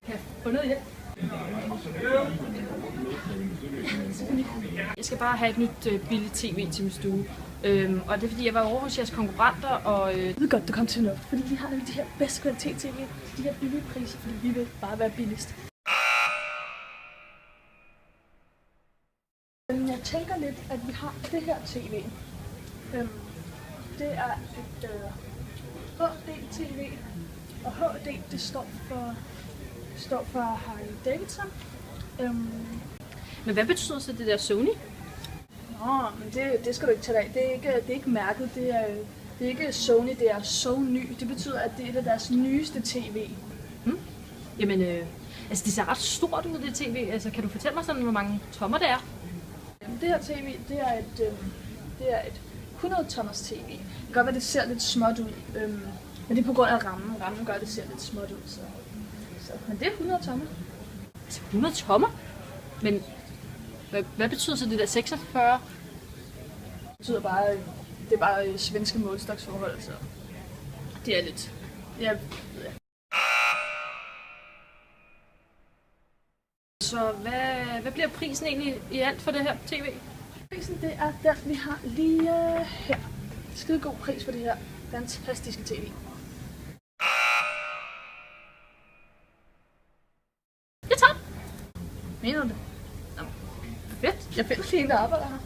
Kan jeg få noget hjælp? Jeg skal bare have et nyt billigt tv til min stue. Og det er fordi, jeg var over hos jeres konkurrenter, og jeg ved godt, du kom til noget. Fordi vi har nemlig de her bedste kvalitet tv, de her billige priser, fordi vi vil bare være billigst. Jeg tænker lidt, at vi har det her tv. Det er et HD-tv, og HD det står for Harley Davidson. Men hvad betyder så det der Sony? Nå, men det skal du ikke tage af. Det er ikke mærket. Det er ikke Sony, det er Sony. Det betyder, at det er et af deres nyeste tv. Jamen, altså det ser ret stort ud, det tv. Altså, kan du fortælle mig sådan, hvor mange tommer det er? Det her tv, det er et 100 tommers tv. Det kan godt være, det ser lidt småt ud, men det er på grund af rammen. Rammen gør, at det ser lidt småt ud. Men det er 100 tommer. Altså 100 tommer? Men hvad betyder så det der 46? Det betyder bare, det er bare svenske målstoksforhold, så det er lidt. Ja. Så hvad bliver prisen egentlig i alt for det her tv? Prisen, det er den, vi har lige her. Skide god pris for det her fantastiske tv. Jeg tager den. Mener du det? Fedt. Jeg finder lige en, der arbejder her.